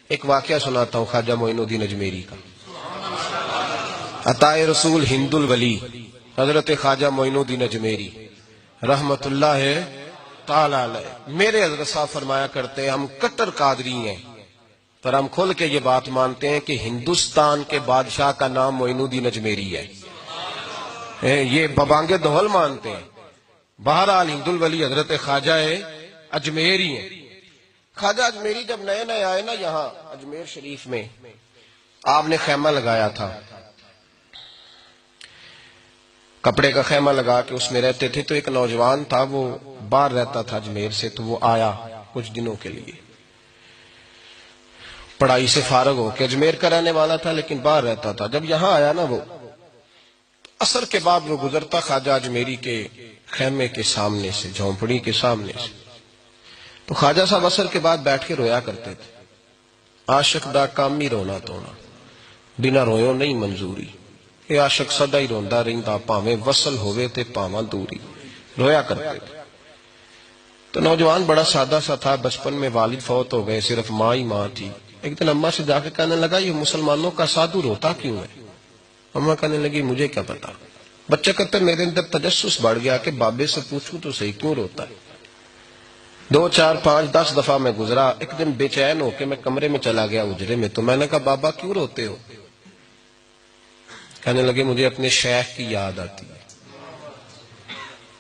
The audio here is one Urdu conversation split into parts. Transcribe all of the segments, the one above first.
ایک واقعہ سناتا ہوں خواجہ معین الدین اجمیری کا. عطائے رسول ہند الولی حضرت خواجہ معین الدین اجمیری رحمت اللہ تعالی علیہ. میرے حضرت صاحب فرمایا کرتے ہیں ہم کٹر قادری ہیں، پر ہم کھل کے یہ بات مانتے ہیں کہ ہندوستان کے بادشاہ کا نام معین الدین اجمیری ہے. یہ ببانگ دہل مانتے ہیں. بہرحال ہند الولی حضرت خواجہ اجمیری ہیں. خواجہ اجمیری جب نئے نئے آئے نا یہاں اجمیر شریف میں، آپ نے خیمہ لگایا تھا، کپڑے کا خیمہ لگا کے اس میں رہتے تھے. تو ایک نوجوان تھا، وہ باہر رہتا تھا اجمیر سے، تو وہ آیا کچھ دنوں کے لیے، پڑھائی سے فارغ ہو کے. اجمیر کا رہنے والا تھا لیکن باہر رہتا تھا. جب یہاں آیا نا وہ عصر کے بعد وہ گزرتا خواجہ اجمیری کے خیمے کے سامنے سے، جھونپڑی کے سامنے سے، تو خواجہ صاحب عصر کے بعد بیٹھ کے رویا کرتے تھے. عاشق دا کام ہی رونا تونا، بنا رویوں نہیں منظوری. یہ عاشق سدا ہی روندا رہندا، پاویں وصل ہوئے تے پاواں دوری. رویا کرتے تھے. تو نوجوان بڑا سادہ سا تھا، بچپن میں والد فوت ہو گئے، صرف ماں ہی ماں تھی. ایک دن اماں سے جا کے کہنے لگا یہ مسلمانوں کا سادھو روتا کیوں ہے؟ اماں کہنے لگی مجھے کیا پتا. بچہ کہتا میرے اندر تجسس بڑھ گیا کہ بابے سے پوچھوں تو صحیح کیوں روتا ہے. 2 4 5 10 دفعہ میں گزرا. ایک دن بے چین ہو کے میں کمرے میں چلا گیا اجرے میں. تو میں نے کہا بابا کیوں روتے ہو؟ کہنے لگے مجھے اپنے شیخ کی یاد آتی ہے،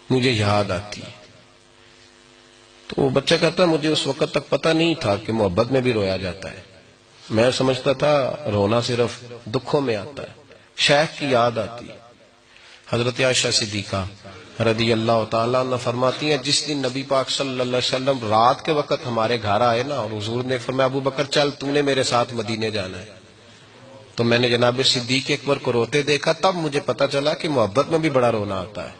مجھے یاد آتی ہے. تو وہ بچہ کہتا مجھے اس وقت تک پتہ نہیں تھا کہ محبت میں بھی رویا جاتا ہے. میں سمجھتا تھا رونا صرف دکھوں میں آتا ہے. شیخ کی یاد آتی ہے. حضرت عائشہ صدیقہ رضی اللہ تعالیٰ عنہ فرماتی ہیں جس دن نبی پاک صلی اللہ علیہ وسلم رات کے وقت ہمارے گھر آئے نا، اور حضور نے فرمایا ابو بکر چل تو نے میرے ساتھ مدینے جانا ہے، تو میں نے جناب صدیق اکبر کو روتے دیکھا. تب مجھے پتا چلا کہ محبت میں بھی بڑا رونا آتا ہے،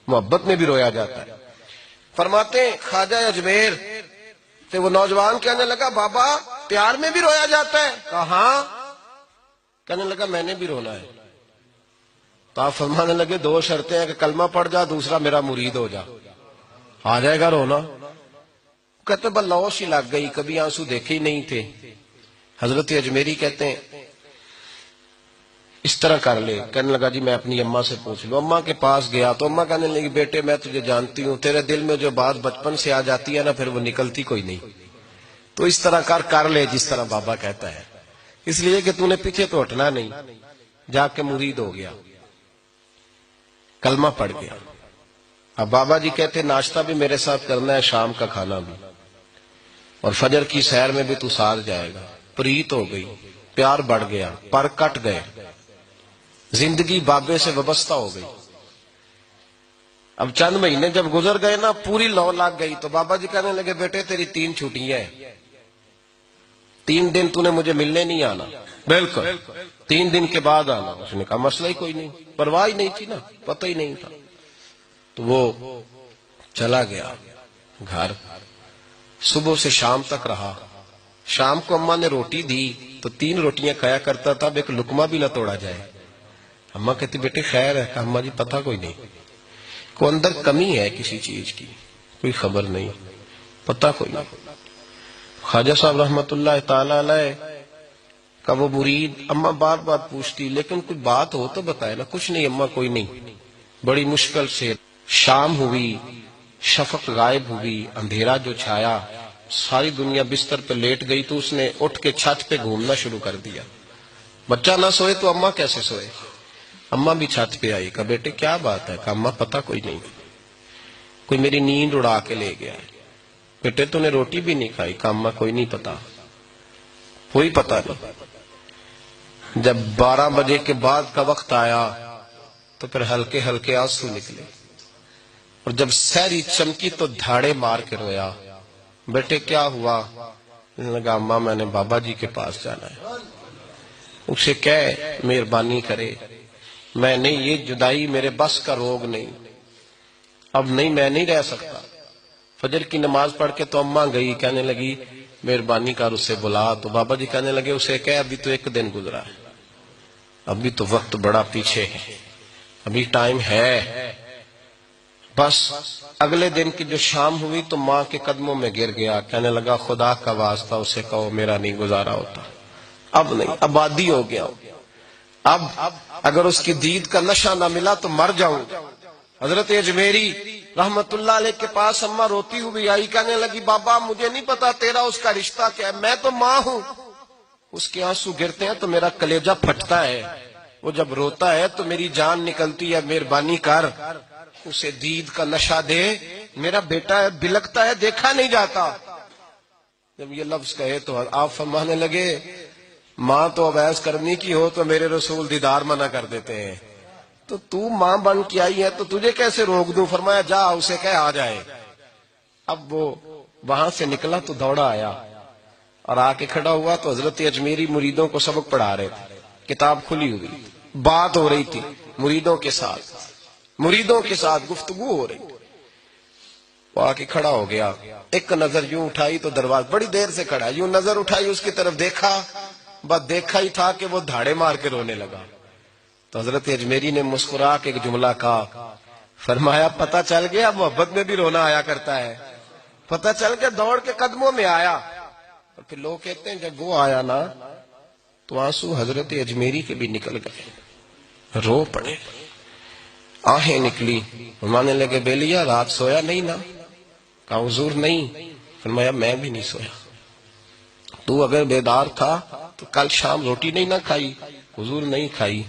محبت میں بھی رویا جاتا ہے. فرماتے ہیں خواجہ اجمیر تو وہ نوجوان کہنے لگا بابا پیار میں بھی رویا جاتا ہے؟ کہاں؟ کہنے لگا میں نے بھی رونا ہے. تو آپ فرمانے لگے 2 شرطیں ہیں کہ کلمہ پڑھ جا، دوسرا میرا مرید ہو جا، آ جائے گا رونا. کہتے بلوش ہی لگ گئی، کبھی آنسو دیکھے ہی نہیں تھے. حضرت اجمیری کہتے ہیں اس طرح کر لے. کہنے لگا جی میں اپنی اماں سے پوچھ لوں. اماں کے پاس گیا تو اماں کہنے لگی بیٹے میں تجھے جانتی ہوں، تیرے دل میں جو بات بچپن سے آ جاتی ہے نا پھر وہ نکلتی کوئی نہیں. تو اس طرح کر لے جس طرح بابا کہتا ہے، اس لیے کہ تو نے پیچھے تو ہٹنا نہیں. جا کے مرید ہو گیا، کلمہ پڑھ گیا. اب بابا جی کہتے ناشتہ بھی میرے ساتھ کرنا ہے، شام کا کھانا بھی، اور فجر کی سیر میں بھی تو ساتھ جائے گا. پریت ہو گئی، پیار بڑھ گیا، پر کٹ گئے، زندگی بابے سے وابستہ ہو گئی. اب چند مہینے جب گزر گئے نا پوری لو لگ گئی. تو بابا جی کہنے لگے بیٹے تیری 3 چھٹیاں ہیں، 3 دن تو نے مجھے ملنے نہیں آنا. بالکل 3 دن کے بعد آنا. اس نے کہا مسئلہ ہی کوئی نہیں، پرواہ ہی نہیں تھی نا، پتہ ہی نہیں تھا. تو وہ چلا گیا گھر، صبح سے شام تک رہا. شام کو اماں نے روٹی دی تو 3 روٹیاں کھایا کرتا تھا، اب ایک لقمہ بھی نہ توڑا جائے. اماں کہتی بیٹے خیر ہے؟ کہا اماں جی پتہ کوئی نہیں، کوئی اندر کمی ہے کسی چیز کی، کوئی خبر نہیں، پتہ کوئی نہیں. خواجہ صاحب رحمت اللہ تعالی علیہ کا وہ مرید اماں بار بار پوچھتی لیکن کوئی بات ہو تو بتائے نا. کچھ نہیں اماں کوئی نہیں. بڑی مشکل سے شام ہوئی، شفق غائب ہوئی، اندھیرا جو چھایا، ساری دنیا بستر پہ لیٹ گئی. تو اس نے اٹھ کے چھت پہ گھومنا شروع کر دیا. بچہ نہ سوئے تو اماں کیسے سوئے؟ اماں بھی چھت پہ آئی. کہا بیٹے کیا بات ہے؟ کہا اماں پتہ کوئی نہیں، کوئی میری نیند اڑا کے لے گیا ہے. بیٹے تو نے روٹی بھی نہیں کھائی؟ کہا اماں کوئی نہیں پتا، کوئی پتہ نہیں. جب 12 بجے کے بعد کا وقت آیا تو پھر ہلکے ہلکے آنسو نکلے، اور جب سحری چمکی تو دھاڑے مار کے رویا. بیٹے کیا ہوا؟ لگا اماں میں نے بابا جی کے پاس جانا ہے، اسے کہے مہربانی کرے، میں نہیں، یہ جدائی میرے بس کا روگ نہیں، اب نہیں میں نہیں رہ سکتا. فجر کی نماز پڑھ کے تو اماں گئی، کہنے لگی مہربانی کر اسے بلا. تو بابا جی کہنے لگے اسے کہے ابھی تو 1 دن گزرا ہے، ابھی تو وقت بڑا پیچھے ہے، ابھی ٹائم ہے. بس اگلے دن کی جو شام ہوئی تو ماں کے قدموں میں گر گیا، کہنے لگا خدا کا واسطہ اسے کہو میرا نہیں گزارا ہوتا، اب نہیں، آبادی ہو گیا، اب اگر اس کی دید کا نشہ نہ ملا تو مر جاؤں۔ حضرت اجمیری رحمت اللہ علیہ کے پاس اماں روتی ہوئی آئی، کہنے لگی بابا مجھے نہیں پتا تیرا اس کا رشتہ کیا ہے، میں تو ماں ہوں۔ اس کے آنسو گرتے ہیں تو میرا کلیجہ پھٹتا ہے، وہ جب روتا ہے تو میری جان نکلتی ہے، مہربانی کر اسے دید کا نشہ دے، میرا بیٹا ہے بلکتا ہے دیکھا نہیں جاتا۔ جب یہ لفظ کہے تو آپ فرمانے لگے ماں تو عویس کرنی کی ہو تو میرے رسول دیدار منع کر دیتے ہیں، تو ماں بن کے آئی ہے تو تجھے کیسے روک دوں؟ فرمایا جا اسے کہہ آ جائے۔ اب وہ وہاں سے نکلا تو دوڑا آیا اور آ کے کھڑا ہوا تو حضرت اجمیری مریدوں کو سبق پڑھا رہے تھے، کتاب کھلی ہوئی، بات ہو رہی تھی مریدوں کے ساتھ گفتگو ہو رہی۔ وہ آ کے کھڑا ہو گیا، ایک نظر یوں اٹھائی تو دروازہ، بڑی دیر سے کھڑا، یوں نظر اٹھائی اس کی طرف دیکھا، بس دیکھا ہی تھا کہ وہ دھاڑے مار کے رونے لگا۔ تو حضرت اجمیری نے مسکرا کے ایک جملہ کہا، فرمایا پتہ چل گیا محبت میں بھی رونا آیا کرتا ہے، پتہ چل کے دوڑ کے قدموں میں آیا۔ اور پھر لوگ کہتے ہیں جب وہ آیا نا تو آنسو حضرت اجمیری کے بھی نکل گئے، رو پڑے، آہیں نکلی، فرمانے لگے بیلیا رات سویا نہیں نا؟ کہا حضور نہیں۔ فرمایا میں بھی نہیں سویا، تو اگر بیدار تھا تو کل شام روٹی نہیں نہ کھائی؟ حضور نہیں کھائی۔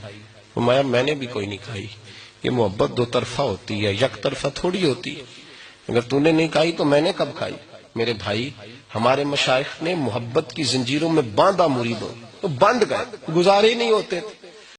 فرمایا میں نے بھی کوئی نہیں کھائی۔ یہ محبت دو طرفہ ہوتی ہے، یک طرفہ تھوڑی ہوتی ہے، اگر تو نے نہیں کھائی تو میں نے کب کھائی؟ میرے بھائی ہمارے مشائخ نے محبت کی زنجیروں میں باندھا مریدوں، تو بند گئے، گزارے نہیں ہوتے تھے۔